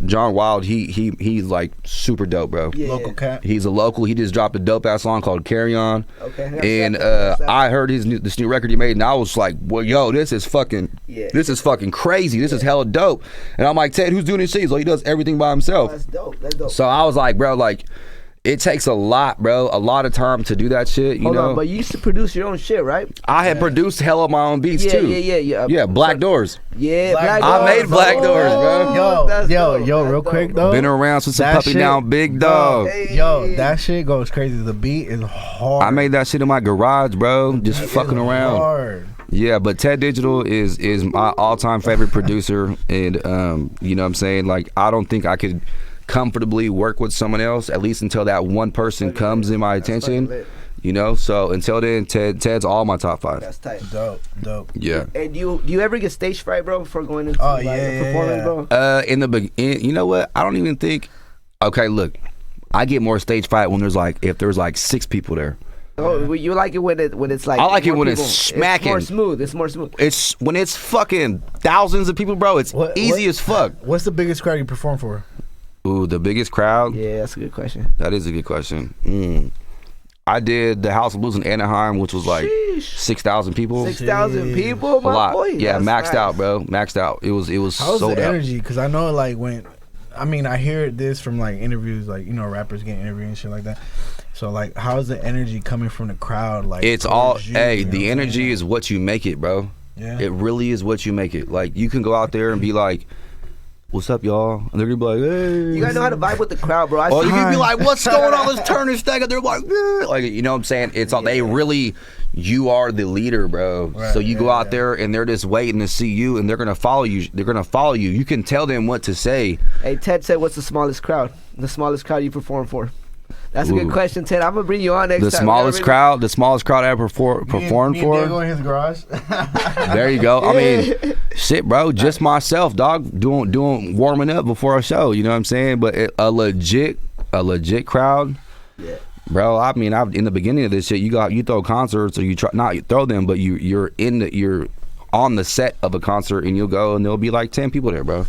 John Wild. He's like super dope, bro. Yeah. Local cat. He's a local. He just dropped a dope ass song called Carry On. Okay. And I heard this new record he made, and I was like, well, yo, this is fucking Yeah. This is fucking crazy. This is hella dope. And I'm like, Ted, who's doing this shit? He's like, he does everything by himself. Oh, that's dope. That's dope. So I was like, bro, like, it takes a lot, bro, a lot of time to do that shit, you know? Hold on, but you used to produce your own shit, right? I had produced hella my own beats, too. Yeah. Black Doors. Yeah, Black I Doors. made Black Doors, bro. Yo, real quick, though. Been around since a That puppy shit, down, big dog. Hey. Yo, that shit goes crazy. The beat is hard. I made that shit in my garage, bro, just fucking around. Hard. Yeah, but Ted Digital is my all-time favorite producer, and you know what I'm saying? Like, I don't think I could comfortably work with someone else, at least until that one person comes in my attention, you know? So until then, Ted's all my top 5. That's tight. Dope. Yeah. And do you ever get stage fright, bro, before going into a performance, bro? In the beginning, you know what? I don't even think, okay, look, I get more stage fright when there's like, if there's like 6 people there. Oh, you like it when it's like, I like it when people. it's smacking. It's more smooth. It's when it's fucking thousands of people, bro. It's easy as fuck. What's the biggest crowd you perform for? Ooh, the biggest crowd? Yeah, that's a good question. That is a good question. I did the House of Blues in Anaheim, which was like 6,000 people. 6,000 people, my a lot. boy. Yeah, That's maxed nice. out, bro. Maxed out. It was How's sold the out. energy? Because I know, like, I hear this from, like, interviews, like, you know, rappers getting interviewed and shit like that. So, like, how's the energy coming from the crowd? Like, It's all, you, hey, you know the what I'm energy saying? is what you make it, bro. Yeah. It really is what you make it. Like, you can go out there and be like, what's up, y'all? And they're gonna be like, hey. You gotta know how to vibe with the crowd, bro. Or you can be like, what's going on? Let's turn this thing up. They're like, eh. Like, you know what I'm saying? It's all, they really, you are the leader, bro. Right, so you go out there and they're just waiting to see you, and they're gonna follow you. They're gonna follow you. You can tell them what to say. Hey, Ted said, what's the smallest crowd? The smallest crowd you perform for? That's a good question, Ted. I'm gonna bring you on next time. The smallest crowd I ever performed me for. and Diego in his garage. There you go. I mean, shit, bro. Just myself, dog, doing warming up before a show. You know what I'm saying? But a legit crowd. Yeah. Bro, I mean, in the beginning of this shit, you throw concerts, or you try not you throw them, but you're on the set of a concert, and you'll go, and there'll be like 10 people there, bro.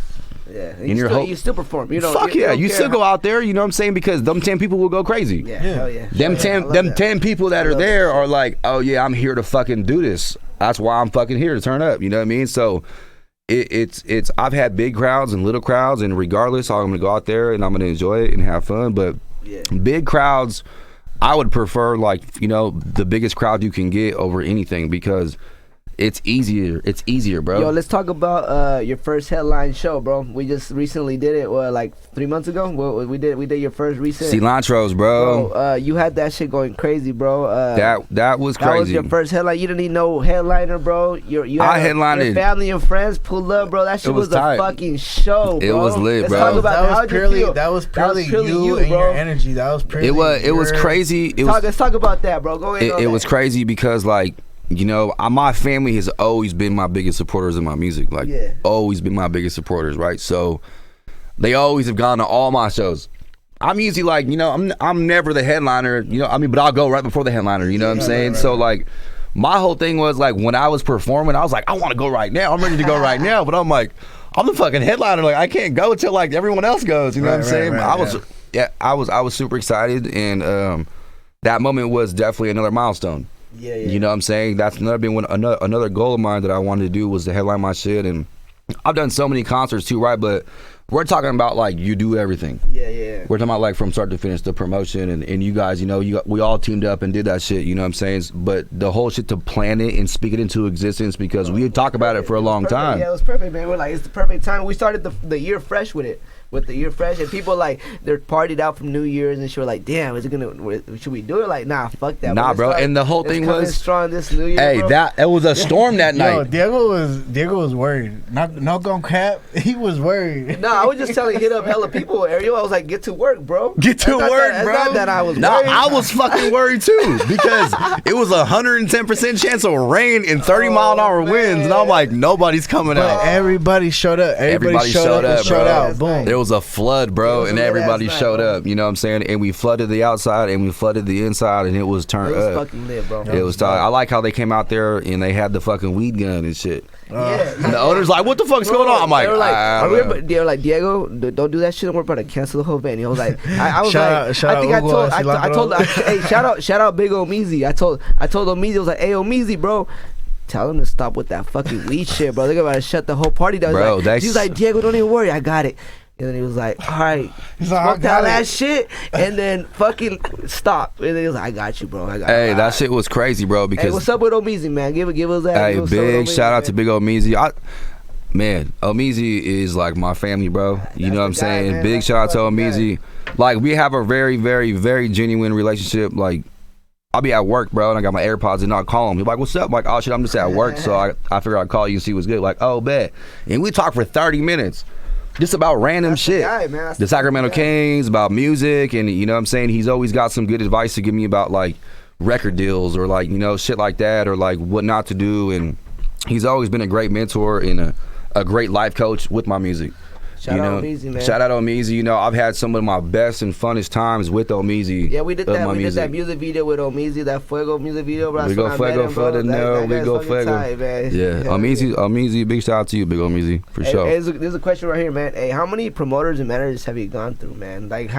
Yeah, you still perform. You know, fuck yeah, you still go out there. You know what I'm saying? Because them 10 people will go crazy. Yeah, hell yeah. Them Hell 10 people that are there are like, oh yeah, I'm here to fucking do this. That's why I'm fucking here to turn up. You know what I mean? So it's I've had big crowds and little crowds, and regardless, I'm gonna go out there and I'm gonna enjoy it and have fun. But big crowds, I would prefer, like, you know, the biggest crowd you can get over anything, because it's easier, bro. Yo, let's talk about your first headline show, bro. We just recently did it, like 3 months ago. We did your first recent Cilantros, bro. You had that shit going crazy, bro. That was crazy. That was your first headline. You didn't need no headliner, bro. I headlined your family and friends pulled up, bro. That shit was a fucking show, bro. It was lit, let's bro. Talk about that was purely you and your energy. That was purely it was crazy. Let's talk about that, bro. Go ahead. It was crazy because, like, you know, my family has always been my biggest supporters of my music. Like, always been my biggest supporters, right? So they always have gone to all my shows. I'm usually like, you know, I'm never the headliner, you know, I mean, but I'll go right before the headliner, you know what I'm saying? Right. So, like, my whole thing was, like, when I was performing, I was like, I want to go right now. I'm ready to go right now. But I'm like, I'm the fucking headliner. Like, I can't go until, like, everyone else goes. You know what I'm saying? I was super excited, and that moment was definitely another milestone. Yeah. You know what I'm saying? That's another goal of mine that I wanted to do, was to headline my shit. And I've done so many concerts too, right? But we're talking about, like, you do everything. Yeah. We're talking about, like, from start to finish, the promotion, and you guys, you know, we all teamed up and did that shit, you know what I'm saying? But the whole shit, to plan it and speak it into existence, because we had talked about it for a long time. Yeah, it was perfect, man. We're like, it's the perfect time. We started the year fresh with it. With the year fresh, and people, like, they're partied out from New Year's, and she was like, damn, should we do it? Like, nah, fuck that. Nah, bro. And the whole thing was strong this New Year. Hey, bro. it was a storm that night. Yo, Diego was worried. Not gonna cap. He was worried. No, I was just telling hit up hella people, Ariel. I was like, get to work, bro. Get to work, bro. It's not that I was worried. I was fucking worried too, because it was 110% chance of rain and 30-mile-an-hour winds, and I'm like, nobody's coming out. Everybody showed up. Everybody showed up. Showed out. Boom. There was a flood, bro, and everybody showed up. You know what I'm saying? And we flooded the outside and we flooded the inside, and it was turned up. It was fucking lit, bro. It was tight. I like how they came out there and they had the fucking weed gun and shit. And the owner's like, what the fuck's going on? I'm like, they were like, Diego, don't do that shit. We're about to cancel the whole venue. I was like, shout out Big Omeezy. I told Omeezy, I was like, hey Omeezy, bro, tell them to stop with that fucking weed shit, bro. They're about to shut the whole party down. Bro, he's like, Diego, don't even worry, I got it. And then he was like, all right, smoke that last shit, and then fucking stop. And then he was like, I got you, bro. Hey, that shit was crazy, bro. Because hey, what's up with Omeezy, man? Give us that. Hey, big shout out to Big Omeezy. Man, Omeezy is like my family, bro. You know what I'm saying? Man. Big shout out to Omeezy. Like, we have a very, very, very genuine relationship. Like, I'll be at work, bro, and I got my AirPods and I'll call him. He's like, what's up? I'm like, oh shit, I'm just at work, so I figured I'd call you and see what's good. Like, oh, bet. And we talk for 30 minutes. Just about random shit. The Sacramento Kings, about music, and you know what I'm saying? He's always got some good advice to give me about like record deals or like, you know, shit like that, or like what not to do. And he's always been a great mentor and a great life coach with my music. Shout out Omeezy, man. Shout out Omeezy. You know, I've had some of my best and funnest times with Omeezy. Yeah, we did that. We did that music video with Omeezy, that Fuego music video. Bro. We go Fuego for the no. We go Fuego. Yeah, Omeezy. Big shout out to you, Big Omeezy, for sure. Hey, there's a question right here, man. Hey, how many promoters and managers have you gone through, man? Like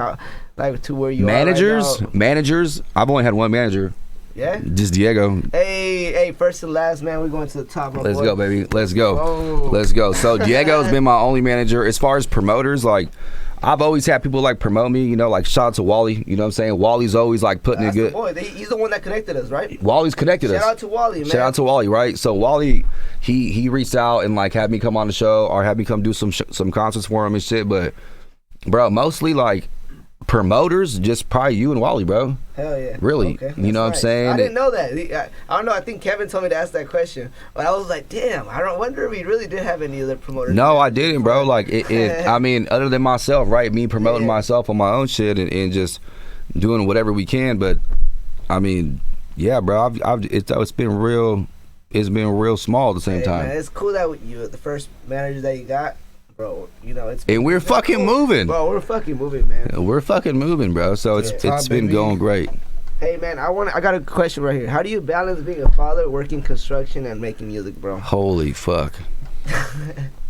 to where you are right now? Managers. I've only had one manager. Yeah? Just Diego. Hey, first and last, man. We're going to the top. Let's go, baby. Let's go. Let's go. So Diego's been my only manager. As far as promoters, like, I've always had people like promote me, you know, like shout out to Wally, you know what I'm saying? Wally's always like putting it good. Boy, he's the one that connected us, right? Wally's connected us. Shout out to Wally, man. Shout out to Wally, right? So Wally, he reached out and like had me come on the show or had me come do some concerts for him and shit. But bro, mostly like promoters, just probably you and Wally, bro. Hell yeah. Really. Okay, you know what I'm saying? I didn't know that. I don't know. I think Kevin told me to ask that question. But I was like, damn, I don't wonder if he really did have any other promoters. No, I didn't, bro. Like, I mean, other than myself, right? Me promoting myself on my own shit and just doing whatever we can. But, I mean, yeah, bro, it's been real. It's been real small at the same time. Man, it's cool that you the first manager that you got. Bro, you know, and we're fucking moving. Bro, we're fucking moving, man. We're fucking moving, bro. So it's been going great. Hey, man, I got a question right here. How do you balance being a father, working construction, and making music, bro? Holy fuck.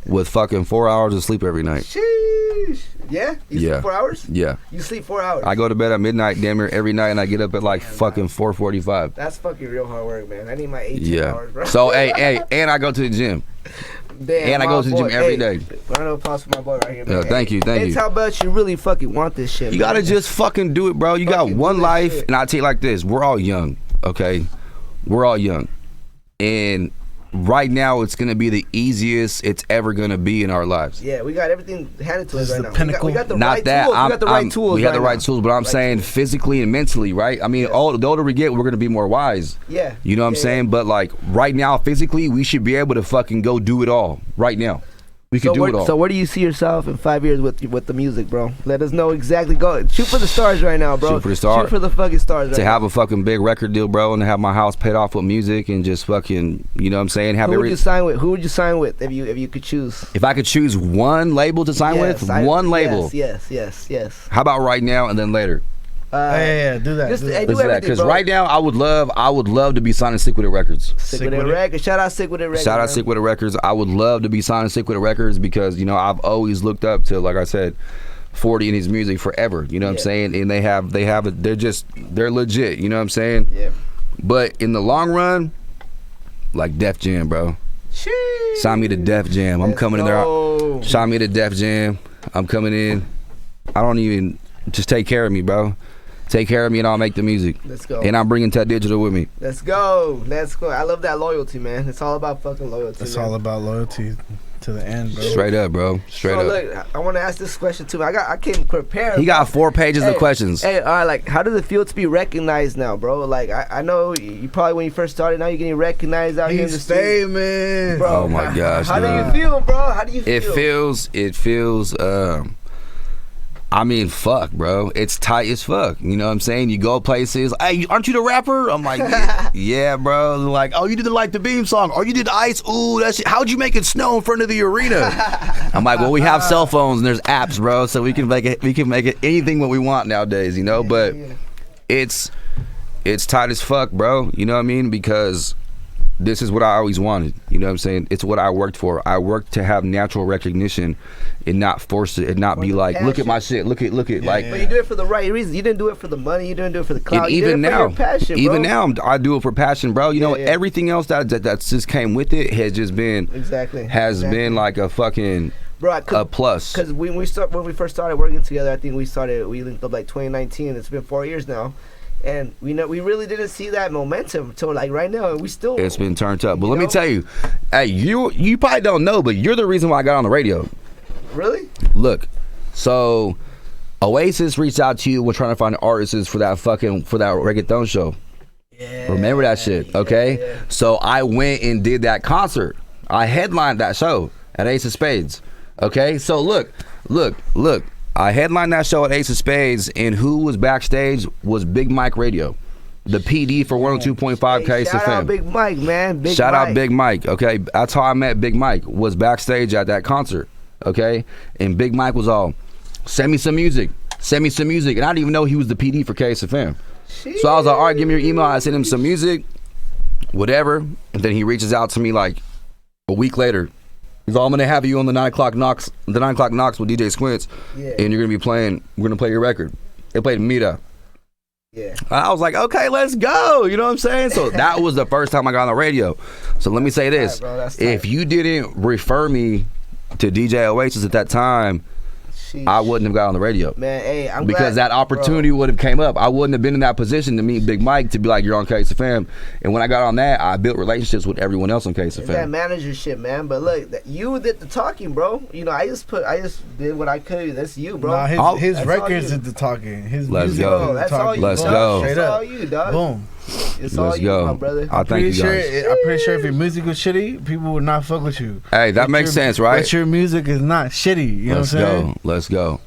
With fucking 4 hours of sleep every night. Sheesh. Yeah? You sleep 4 hours? Yeah. You sleep 4 hours? I go to bed at midnight damn near every night, and I get up at like fucking 4:45. That's fucking real hard work, man. I need my 18 hours, bro. So, hey, and I go to the gym. Damn, and I go to the gym every day. Round of applause for my boy right here, man. Thank you. It's how much you really fucking want this shit, You gotta just fucking do it, bro. You got one life, and I tell you like this. We're all young, okay? We're all young. And right now, it's gonna be the easiest it's ever gonna be in our lives. Yeah, we got everything handed to us right now. Pinnacle. We got the right tools. We got the right tools. We got the right tools, but I'm saying physically and mentally, right? I mean, the older we get, we're gonna be more wise. Yeah. You know what I'm saying? But like right now, physically, we should be able to fucking go do it all right now. We can do it all. So where do you see yourself in 5 years with the music, bro? Let us know exactly. Go shoot for the stars right now, bro. Shoot for the stars. Shoot for the fucking stars right now. To have a fucking big record deal, bro, and to have my house paid off with music and just fucking, you know what I'm saying? Who would you sign with? Who would you sign with if you could choose? If I could choose one label to sign with, one label. Yes. How about right now and then later? Yeah, do that. Because right now, I would love to be signing Sick With It Records. Sick With It Records. Shout out Sick With It Records. Shout out Sick With It Records. I would love to be signing Sick With It Records because, you know, I've always looked up to, like I said, 40 in his music forever. You know what I'm saying? And they're legit. You know what I'm saying? Yeah. But in the long run, like Def Jam, bro. Sheesh. Sign me to Def Jam. I'm coming in there. Sign me to Def Jam. I'm coming in. I don't even just take care of me, bro. Take care of me and I'll make the music. Let's go. And I'm bringing Ted Digital with me. Let's go. I love that loyalty, man. It's all about fucking loyalty. It's all about loyalty to the end, bro. Straight up, bro. Straight up. Look, I want to ask this question too. I came prepared. He got 4 pages of questions. Hey, all right, like, how does it feel to be recognized now, bro? Like, I know you probably when you first started, now you're getting recognized out here in the street. Man. Bro, oh my gosh. How do you feel, bro? How do you feel? It feels. I mean, fuck, bro. It's tight as fuck. You know what I'm saying? You go places. Hey, aren't you the rapper? I'm like, yeah, bro. They're like, oh, you did the Like the Beam song. Or you did Ice. Ooh, that's how'd you make it snow in front of the arena? I'm like, well, we have cell phones and there's apps, bro. So we can make it. We can make it anything what we want nowadays. You know, but it's tight as fuck, bro. You know what I mean? Because this is what I always wanted. You know what I'm saying? It's what I worked for. I worked to have natural recognition and not force it and not be like, look at my shit. Look at like. But you do it for the right reasons. You didn't do it for the money. You didn't do it for the clout. And even now, passion, even now, I do it for passion, bro. You know, everything else that just came with it has just been been like a fucking. Bro, a plus. Because when we first started working together, I think we linked up like 2019. It's been 4 years now. And we really didn't see that momentum until like right now, and we still. It's been turned up, but let me tell you, hey, you probably don't know, but you're the reason why I got on the radio. Really? Look, so Oasis reached out to you. We're trying to find artists for that reggaeton show. Yeah. Remember that shit, okay? Yeah. So I went and did that concert. I headlined that show at Ace of Spades. Okay, so look. I headlined that show at Ace of Spades, and who was backstage was Big Mike Radio, the PD for 102.5 KSFM. Shout out Big Mike, man. Shout out Big Mike, okay? That's how I met Big Mike, was backstage at that concert, okay? And Big Mike was all, send me some music. And I didn't even know he was the PD for KSFM. So I was like, all right, give me your email. I sent him some music, whatever. And then he reaches out to me like a week later. He's all, I'm gonna have you on the 9 o'clock knocks with DJ Squints, and we're gonna play your record. They played Mira. Yeah. I was like, okay, let's go. You know what I'm saying? So that was the first time I got on the radio. So let me say this: if you didn't refer me to DJ Oasis at that time, I wouldn't have got on the radio. Man, hey, I'm because glad, that opportunity would have came up. I wouldn't have been in that position to meet Big Mike to be like, you're on KSFM. And when I got on that, I built relationships with everyone else on KSFM. That manager shit, man. But look, you did the talking, bro. You know, I just did what I could. That's you, bro. Nah, his records did the talking. His Let's music go. That's all you, Let's bro. go. That's all you, dog. Boom. It's all you, my brother. I thank you guys. I'm pretty sure if your music was shitty, people would not fuck with you. Hey, that makes sense, right? But your music is not shitty. You know what I'm saying? Let's go.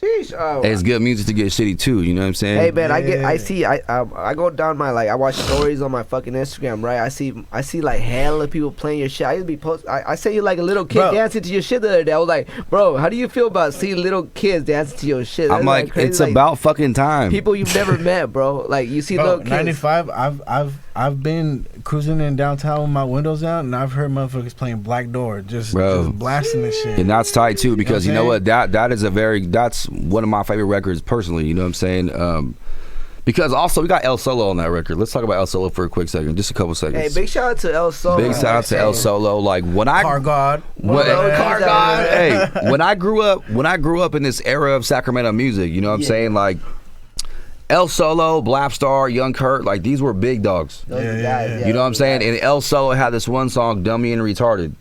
Sheesh, it's good music to get shitty too, you know what I'm saying? Hey man, I go down my I watch stories on my fucking Instagram, right? I see like hella people playing your shit. I used to be I say you like a little kid dancing to your shit the other day. I was like, bro, how do you feel about seeing little kids dancing to your shit? I'm like, it's about fucking time. People you've never met, bro. Like you see little kids. 95, I've been cruising in downtown with my windows down, and I've heard motherfuckers playing Black Door, just blasting this shit. And that's tight too, because you know what? That's one of my favorite records personally. You know what I'm saying? Because also we got El Solo on that record. Let's talk about El Solo for a quick second, just a couple seconds. Hey, big shout out to El Solo. Big shout out to El Solo. Like when I Car God. Hey, when I grew up in this era of Sacramento music, you know what I'm saying? Like El Solo, Blapstar, Young Kurt, like these were big dogs. You know what I'm saying? And El Solo had this one song, Dummy and Retarded.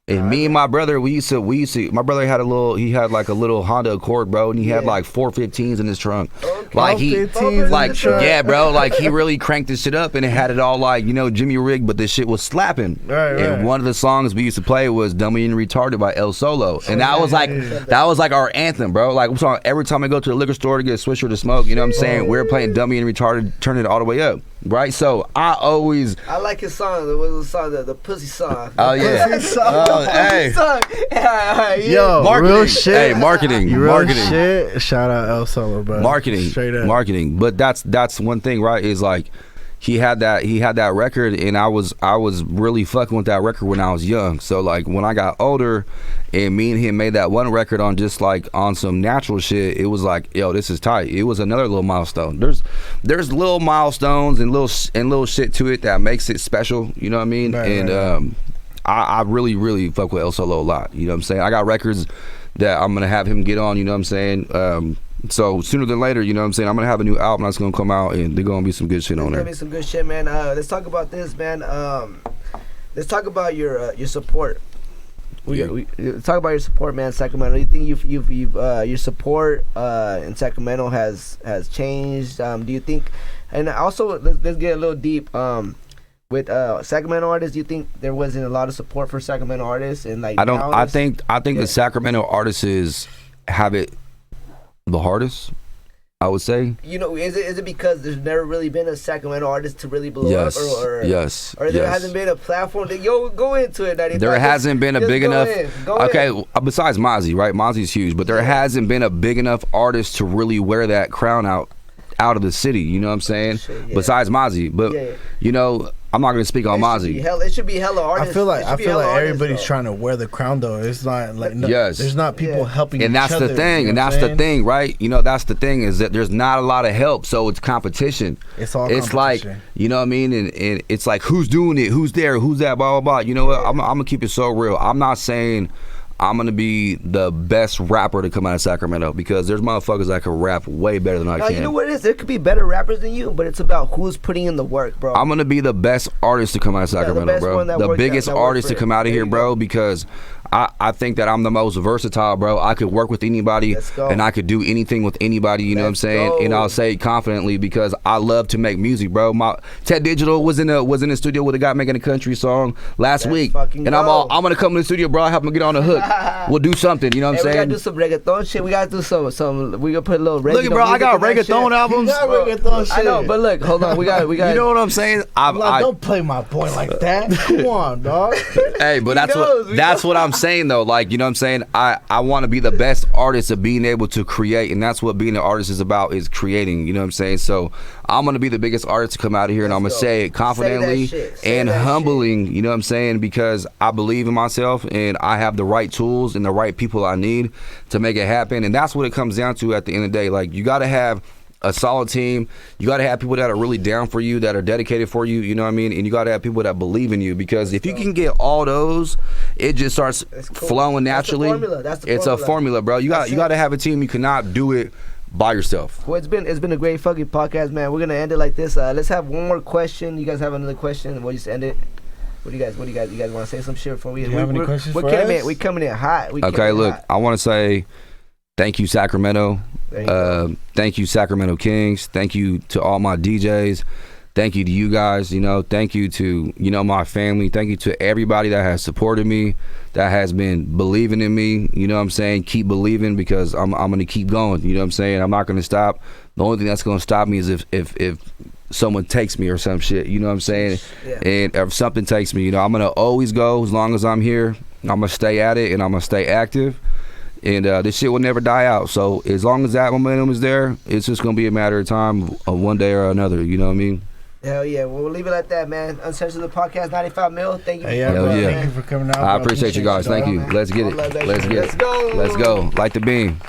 And me and my brother, we used to. My brother had like a little Honda Accord, bro, and he had like 415s in his trunk. Like yeah, bro, like he really cranked this shit up, and it had it all like, you know, Jimmy Rig, but this shit was slapping. And one of the songs we used to play was "Dummy and Retarded" by El Solo, and that was like our anthem, bro. Like every time I go to the liquor store to get a Swisher to smoke, you know what I'm saying? We're playing "Dummy and Retarded," turning it all the way up. Right, so I like his song. There was a song, the pussy song. Oh yeah, hey, yo, marketing. Real shit. Hey, marketing. Shit. Shout out El Solo, bro. Marketing, straight up. Marketing. But that's one thing, right? Is like he had that record, and I was really fucking with that record when I was young. So like when I got older, and me and him made that one record on just like on some natural shit, it was like, yo, this is tight. It was another little milestone. There's little milestones and little shit to it that makes it special. You know what I mean? I really fuck with El Solo a lot. You know what I'm saying? I got records that I'm gonna have him get on. You know what I'm saying? So sooner than later, you know what I'm saying, I'm gonna have a new album that's gonna come out, and there's gonna be some good shit on there. There's gonna be some good shit, man. Let's talk about this, man. Let's talk about your support. We talk about your support, man. Sacramento. Do you think you've your support in Sacramento has changed? Do you think? And also, let's get a little deep. With Sacramento artists, do you think there wasn't a lot of support for Sacramento artists? And like, I think the Sacramento artists have it the hardest, I would say. You know, is it because there's never really been a Sacramento artist to really blow up, or there hasn't been a platform that go into it? There hasn't been a big enough. Besides Mozzie, right? Mozzie's huge, but there hasn't been a big enough artist to really wear that crown out of the city. You know what I'm saying? Besides Mozzie, but you know, I'm not gonna speak on Mozzie. It should be hella artists. I feel like everybody's trying to wear the crown though. It's not like there's not people helping. And that's the thing. And that's the thing, right? You know, that's the thing is that there's not a lot of help, so it's competition. It's all. It's like, you know what I mean, and it's like who's doing it, who's there, who's that, blah blah blah. You know what? I'm gonna keep it so real. I'm not saying I'm gonna be the best rapper to come out of Sacramento because there's motherfuckers that can rap way better than I can. You know what it is? There could be better rappers than you, but it's about who's putting in the work, bro. I'm gonna be the best artist to come out of Sacramento, bro. The biggest artist to come out of here, bro, because I think that I'm the most versatile, bro. I could work with anybody and I could do anything with anybody, you know what I'm saying? And I'll say it confidently because I love to make music, bro. Ted Digital was in the studio with a guy making a country song last week. And I'm gonna come to the studio, bro. I help him get on the hook. We'll do something, you know what I'm saying? We gotta do some reggaeton shit. We gotta do some we gonna put a little reggaeton. Look, bro, I got reggaeton albums. I know, but look, hold on. We got You know what I'm saying? Don't play my boy like that. Come on, dog. Hey, but that's what I'm saying though. Like, you know what I'm saying? I want to be the best artist of being able to create, and that's what being an artist is about, is creating, you know what I'm saying? So I'm going to be the biggest artist to come out of here, and I'm going to say it confidently and humbling, you know what I'm saying? Because I believe in myself, and I have the right tools and the right people I need to make it happen, and that's what it comes down to at the end of the day. Like, you got to have a solid team. You got to have people that are really down for you, that are dedicated for you, you know what I mean? And you got to have people that believe in you, because if you can get all those, it just starts flowing naturally. It's a formula, bro. You got to have a team. You cannot do it by yourself. Well, it's been a great fucking podcast, man. We're gonna end it like this. Let's have one more question. You guys have another question, and we'll just end it. What do you guys want to say some shit before we? Do you have any questions for us? We coming in hot. Okay, look, I want to say thank you, Sacramento. Thank you, Sacramento Kings. Thank you to all my DJs. Thank you to you guys. You know, thank you to, you know, my family. Thank you to everybody that has supported me, that has been believing in me. You know what I'm saying? Keep believing, because I'm going to keep going. You know what I'm saying? I'm not going to stop. The only thing that's going to stop me is if someone takes me or some shit. You know what I'm saying? Yeah. And if something takes me, you know, I'm going to always go as long as I'm here. I'm going to stay at it, and I'm going to stay active. And this shit will never die out. So as long as that momentum is there, it's just going to be a matter of time of one day or another. You know what I mean? Hell yeah. Well, we'll leave it like that, man. Uncensored the podcast, 95 mil. Thank you. Thank you for coming out. I appreciate you guys. Thank you. Let's get it. Let's go. Light the beam.